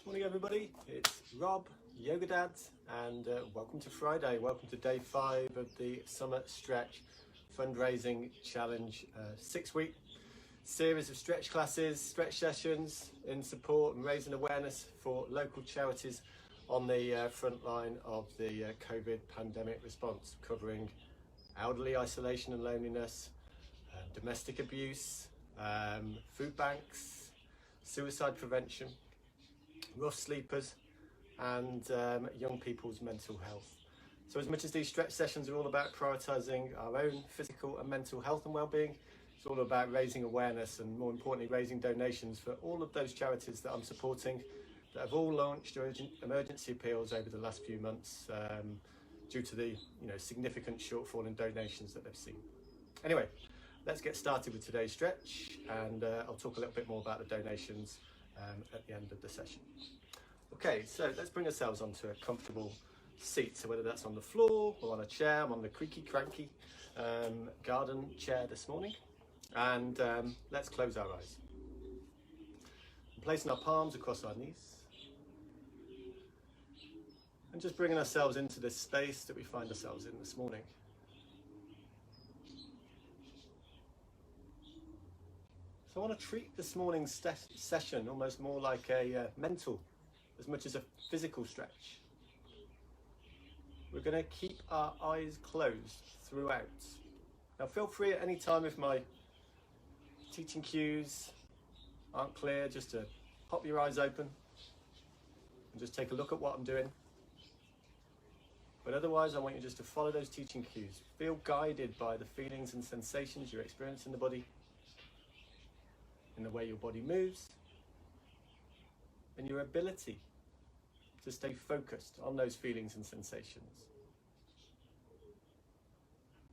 Morning everybody, it's Rob, Yoga Dad, and welcome to Friday. Welcome to day 5 of the Summer Stretch Fundraising Challenge, 6-week series of stretch classes, stretch sessions in support and raising awareness for local charities on the front line of the COVID pandemic response, covering elderly isolation and loneliness, domestic abuse, food banks, suicide prevention, rough sleepers, and young people's mental health. So as much as these stretch sessions are all about prioritising our own physical and mental health and well-being, it's all about raising awareness and, more importantly, raising donations for all of those charities that I'm supporting that have all launched emergency appeals over the last few months due to the significant shortfall in donations that they've seen. Anyway, let's get started with today's stretch, and I'll talk a little bit more about the donations at the end of the session. Okay, so let's bring ourselves onto a comfortable seat. So whether that's on the floor or on a chair, I'm on the creaky cranky garden chair this morning, and let's close our eyes. And placing our palms across our knees, and just bringing ourselves into this space that we find ourselves in this morning. So I want to treat this morning's session almost more like a mental as much as a physical stretch. We're going to keep our eyes closed throughout. Now feel free at any time, if my teaching cues aren't clear, just to pop your eyes open and just take a look at what I'm doing. But otherwise, I want you just to follow those teaching cues. Feel guided by the feelings and sensations you're experiencing in the body, in the way your body moves, and your ability to stay focused on those feelings and sensations.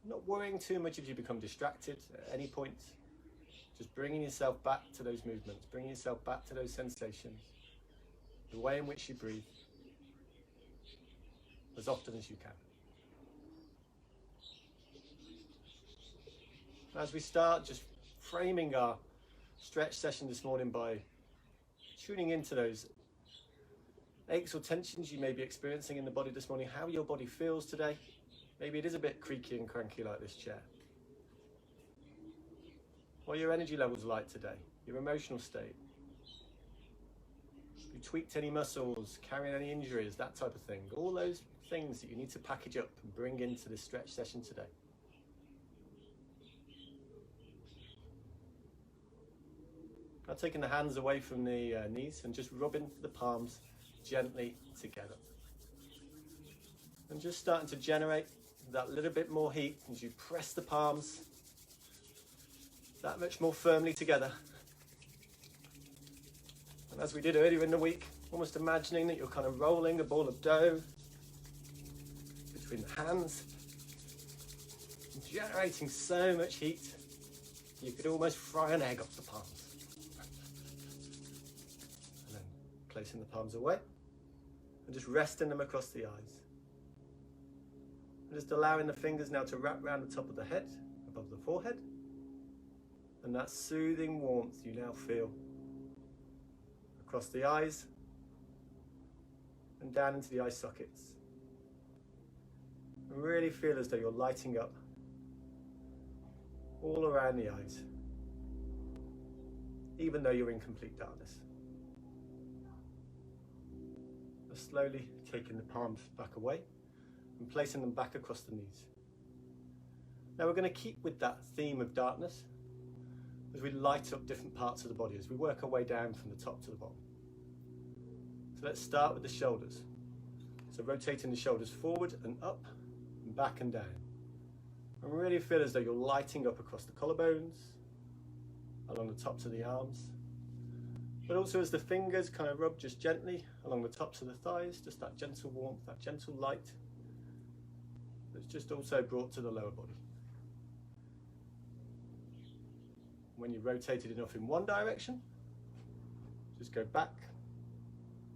Not worrying too much if you become distracted at any point, just bringing yourself back to those movements, bringing yourself back to those sensations, the way in which you breathe, as often as you can. As we start, just framing our stretch session this morning by tuning into those aches or tensions you may be experiencing in the body this morning, how your body feels today. Maybe it is a bit creaky and cranky like this chair. What are your energy levels like today? Your emotional state? You tweaked any muscles, carrying any injuries, that type of thing. All those things that you need to package up and bring into this stretch session today. Now taking the hands away from the knees and just rubbing the palms gently together. And just starting to generate that little bit more heat as you press the palms that much more firmly together. And as we did earlier in the week, almost imagining that you're kind of rolling a ball of dough between the hands, and generating so much heat you could almost fry an egg off the palms. Placing the palms away and just resting them across the eyes. And just allowing the fingers now to wrap around the top of the head, above the forehead. And that soothing warmth you now feel across the eyes and down into the eye sockets. And really feel as though you're lighting up all around the eyes, even though you're in complete darkness. Slowly taking the palms back away and placing them back across the knees. Now we're going to keep with that theme of darkness as we light up different parts of the body, as we work our way down from the top to the bottom. So let's start with the shoulders. So rotating the shoulders forward and up and back and down. And really feel as though you're lighting up across the collarbones, along the tops of the arms, but also as the fingers kind of rub just gently along the tops of the thighs, just that gentle warmth, that gentle light that's just also brought to the lower body. When you've rotated enough in one direction, just go back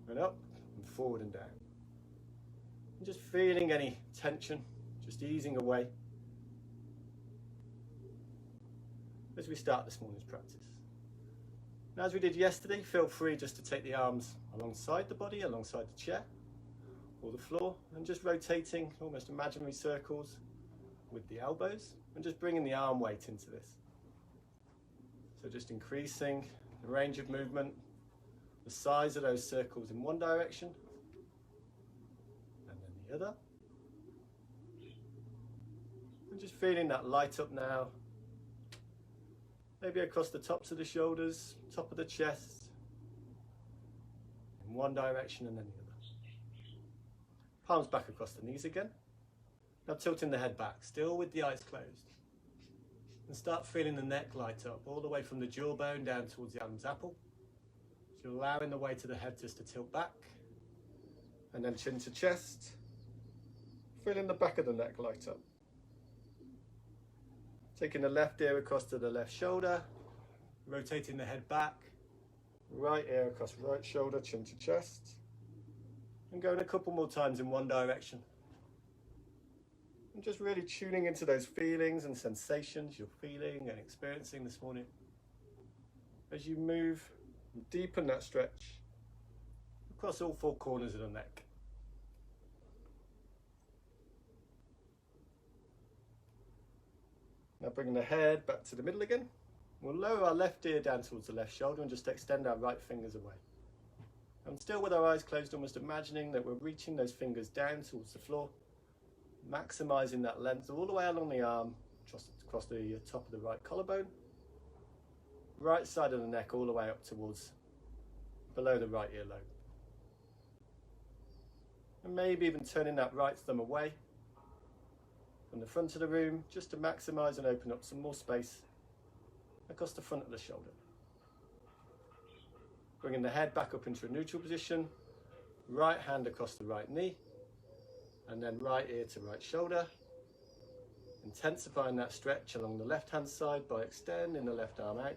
and up and forward and down. And just feeling any tension, just easing away as we start this morning's practice. And as we did yesterday, feel free just to take the arms alongside the body, alongside the chair or the floor, and just rotating almost imaginary circles with the elbows and just bringing the arm weight into this. So just increasing the range of movement, the size of those circles in one direction and then the other. And just feeling that light up now, maybe across the tops of the shoulders, top of the chest, in one direction and then the other. Palms back across the knees again. Now tilting the head back, still with the eyes closed. And start feeling the neck light up, all the way from the jawbone down towards the Adam's apple. So you're allowing the weight of the head just to tilt back. And then chin to chest. Feeling the back of the neck light up. Taking the left ear across to the left shoulder. Rotating the head back. Right ear across right shoulder, chin to chest. And going a couple more times in one direction. And just really tuning into those feelings and sensations you're feeling and experiencing this morning. As you move and deepen that stretch across all four corners of the neck. Now bringing the head back to the middle again. We'll lower our left ear down towards the left shoulder and just extend our right fingers away. And still with our eyes closed, almost imagining that we're reaching those fingers down towards the floor, maximizing that length all the way along the arm, across the top of the right collarbone, right side of the neck all the way up towards below the right earlobe. And maybe even turning that right thumb away from the front of the room, just to maximize and open up some more space across the front of the shoulder. Bringing the head back up into a neutral position, right hand across the right knee, and then right ear to right shoulder. Intensifying that stretch along the left hand side by extending the left arm out.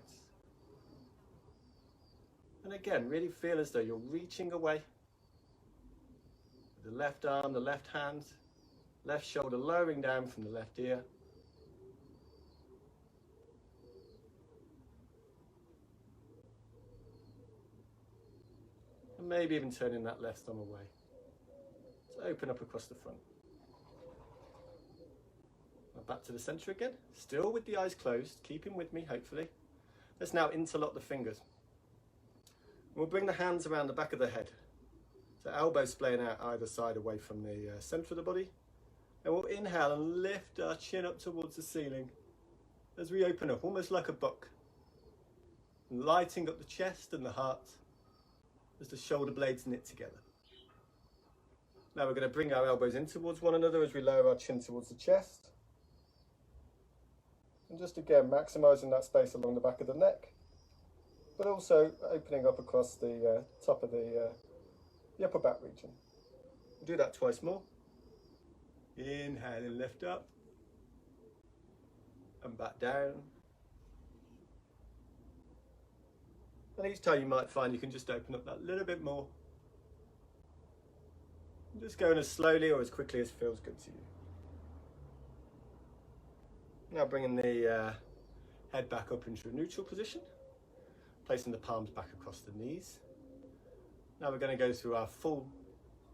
And again, really feel as though you're reaching away. The left arm, the left hand, left shoulder lowering down from the left ear. And maybe even turning that left thumb away. So open up across the front. Now back to the center again, still with the eyes closed, keeping with me hopefully. Let's now interlock the fingers. We'll bring the hands around the back of the head. So elbows splaying out either side away from the center of the body. And we'll inhale and lift our chin up towards the ceiling as we open up, almost like a book. Lighting up the chest and the heart as the shoulder blades knit together. Now we're going to bring our elbows in towards one another as we lower our chin towards the chest. And just again, maximizing that space along the back of the neck, but also opening up across the top of the upper back region. We'll do that twice more. Inhale and lift up. And back down. And each time you might find you can just open up that little bit more. Just going as slowly or as quickly as feels good to you. Now bringing the head back up into a neutral position. Placing the palms back across the knees. Now we're going to go through our full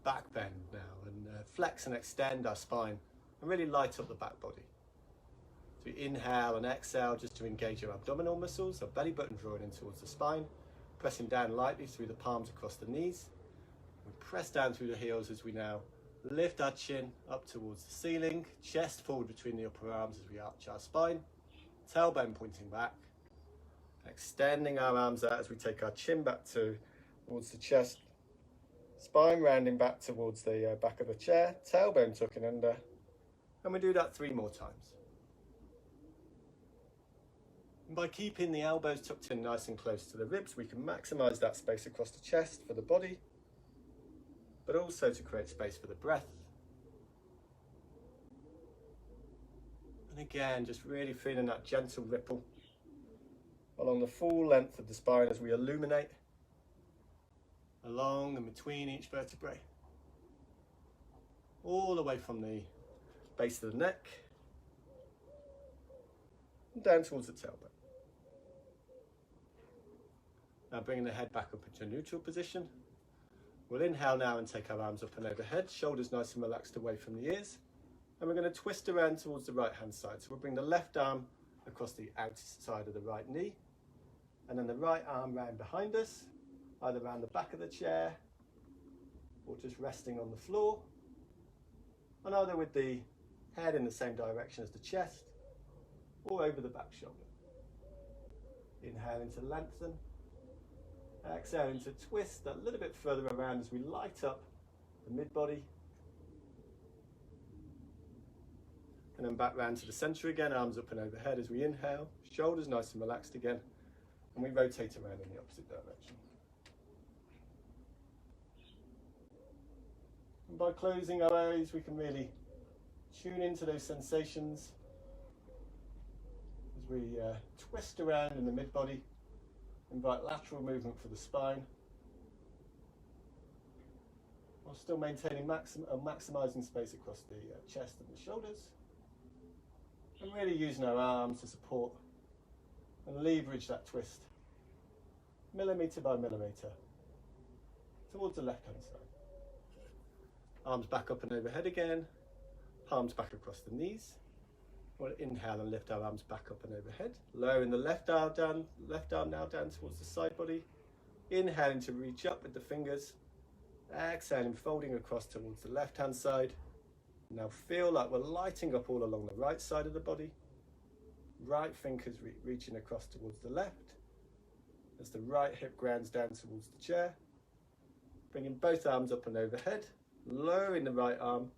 back bend now and flex and extend our spine and really light up the back body. So inhale and exhale just to engage your abdominal muscles, our belly button drawing in towards the spine, pressing down lightly through the palms across the knees. We press down through the heels as we now lift our chin up towards the ceiling, chest forward between the upper arms as we arch our spine, tailbone pointing back, extending our arms out as we take our chin back towards the chest, spine rounding back towards the back of the chair, tailbone tucking under, and we do that 3 more times. And by keeping the elbows tucked in nice and close to the ribs, we can maximize that space across the chest for the body, but also to create space for the breath. And again, just really feeling that gentle ripple along the full length of the spine as we illuminate along and between each vertebrae, all the way from the base of the neck and down towards the tailbone. Now bringing the head back up into a neutral position. We'll inhale now and take our arms up and overhead, shoulders nice and relaxed away from the ears. And we're going to twist around towards the right hand side. So we'll bring the left arm across the outside of the right knee, and then the right arm round behind us, either around the back of the chair or just resting on the floor, and either with the head in the same direction as the chest or over the back shoulder. Inhaling to lengthen, exhaling to twist a little bit further around as we light up the mid-body. And then back round to the centre again, arms up and overhead as we inhale, shoulders nice and relaxed again, and we rotate around in the opposite direction. And by closing our eyes, we can really tune into those sensations as we twist around in the mid-body, invite lateral movement for the spine, while still maintaining maximising space across the chest and the shoulders. And really using our arms to support and leverage that twist, millimetre by millimetre, towards the left hand side. Arms back up and overhead again, palms back across the knees. We'll inhale and lift our arms back up and overhead, lowering the left arm now down towards the side body. Inhaling to reach up with the fingers, exhaling, folding across towards the left hand side. Now feel like we're lighting up all along the right side of the body. Right fingers reaching across towards the left as the right hip grounds down towards the chair. Bringing both arms up and overhead, lowering the right arm,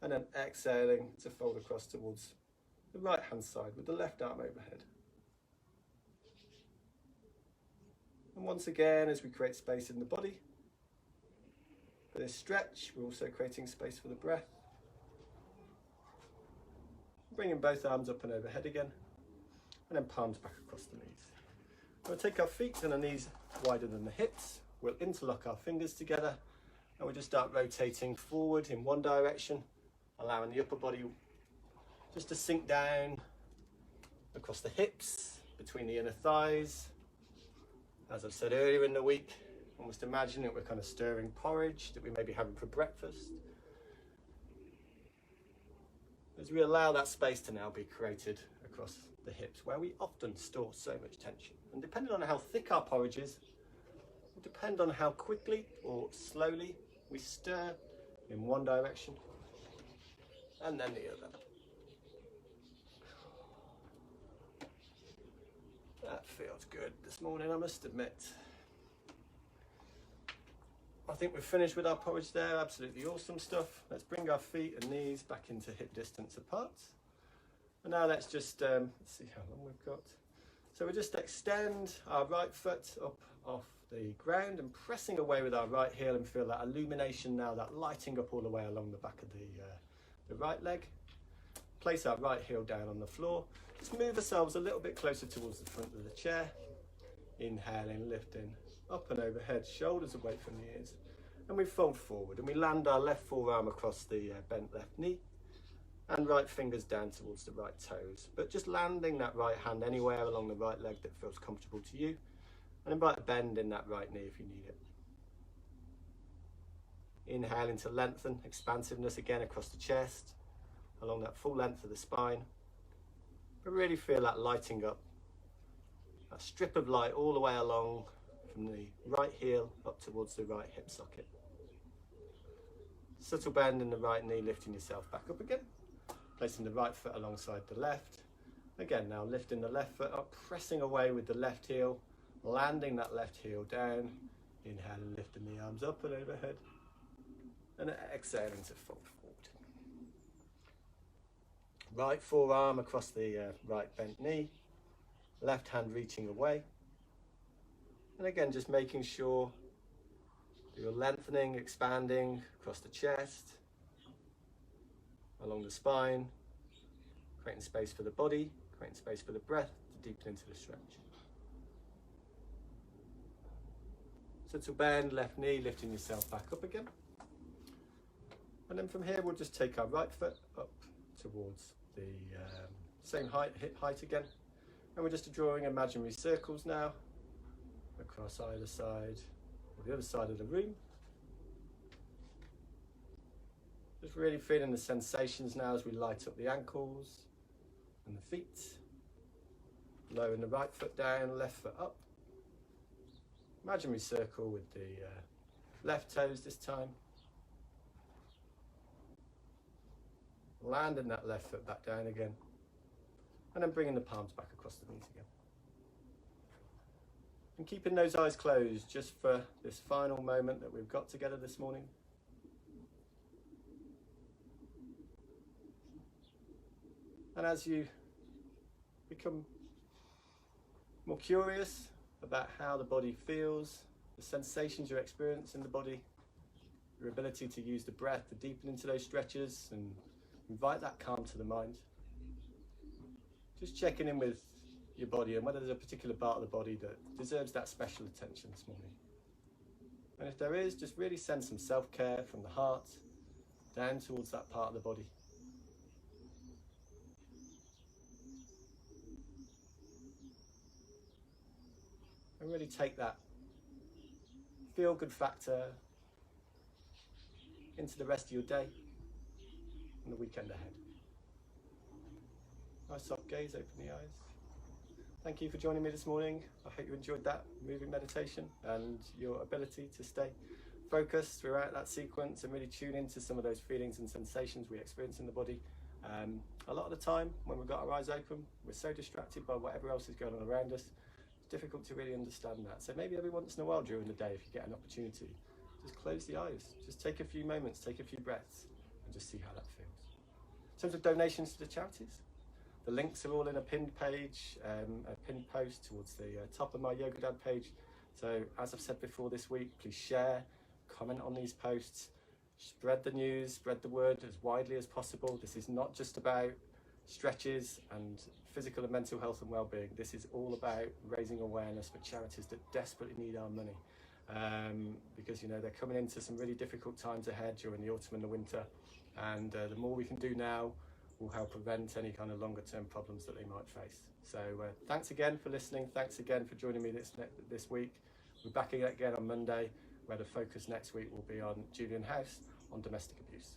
and then exhaling to fold across towards the right hand side with the left arm overhead. And once again, as we create space in the body, for this stretch, we're also creating space for the breath. Bringing both arms up and overhead again, and then palms back across the knees. We'll take our feet and our knees wider than the hips. We'll interlock our fingers together, and we'll just start rotating forward in one direction, allowing the upper body just to sink down across the hips, between the inner thighs. As I've said earlier in the week, almost imagine that we're kind of stirring porridge that we may be having for breakfast. As we allow that space to now be created across the hips, where we often store so much tension. And depending on how thick our porridge is, will depend on how quickly or slowly we stir in one direction and then the other. That feels good this morning, I must admit. I think we've finished with our porridge there. Absolutely awesome stuff. Let's bring our feet and knees back into hip distance apart. And now let's just let's see how long we've got. So we'll just extend our right foot up off the ground and pressing away with our right heel, and feel that illumination now, that lighting up all the way along the back of the right leg. Place our right heel down on the floor. Just move ourselves a little bit closer towards the front of the chair. Inhaling, lifting up and overhead, shoulders away from the ears, and we fold forward and we land our left forearm across the bent left knee, and right fingers down towards the right toes, but just landing that right hand anywhere along the right leg that feels comfortable to you, and invite a bend in that right knee if you need it. Inhaling to lengthen, expansiveness again across the chest, along that full length of the spine, but really feel that lighting up, that strip of light all the way along from the right heel up towards the right hip socket. Subtle bend in the right knee, lifting yourself back up again, placing the right foot alongside the left. Again, now lifting the left foot up, pressing away with the left heel, landing that left heel down, inhaling, lifting the arms up and overhead, and exhaling to fold forward. Right forearm across the right bent knee, left hand reaching away. And again, just making sure that you're lengthening, expanding across the chest, along the spine, creating space for the body, creating space for the breath to deepen into the stretch. Subtle bend, left knee, lifting yourself back up again. And then from here, we'll just take our right foot up towards the same hip height again. And we're just drawing imaginary circles now across either side or the other side of the room. Just really feeling the sensations now as we light up the ankles and the feet. Lowering the right foot down, left foot up. Imaginary circle with the left toes this time. Landing that left foot back down again. And then bringing the palms back across the knees again. And keeping those eyes closed just for this final moment that we've got together this morning. And as you become more curious about how the body feels, the sensations you experience in the body, your ability to use the breath to deepen into those stretches and invite that calm to the mind. Just checking in with your body and whether there's a particular part of the body that deserves that special attention this morning. And if there is, just really send some self-care from the heart down towards that part of the body. And really take that feel-good factor into the rest of your day and the weekend ahead. Nice soft gaze, open the eyes. Thank you for joining me this morning. I hope you enjoyed that moving meditation and your ability to stay focused throughout that sequence and really tune into some of those feelings and sensations we experience in the body. A lot of the time when we've got our eyes open, we're so distracted by whatever else is going on around us. It's difficult to really understand that. So maybe every once in a while during the day, if you get an opportunity, just close the eyes. Just take a few moments, take a few breaths, and just see how that feels. In terms of donations to the charities, the links are all in a pinned page, a pinned post towards the top of my Yoga Dad page. So as I've said before this week, please share, comment on these posts, spread the news, spread the word as widely as possible. This is not just about stretches and physical and mental health and well-being. This is all about raising awareness for charities that desperately need our money. Because they're coming into some really difficult times ahead during the autumn and the winter, and the more we can do now will help prevent any kind of longer term problems that they might face. So thanks again for listening, thanks again for joining me this week. We're back again on Monday, where the focus next week will be on Julian House on domestic abuse.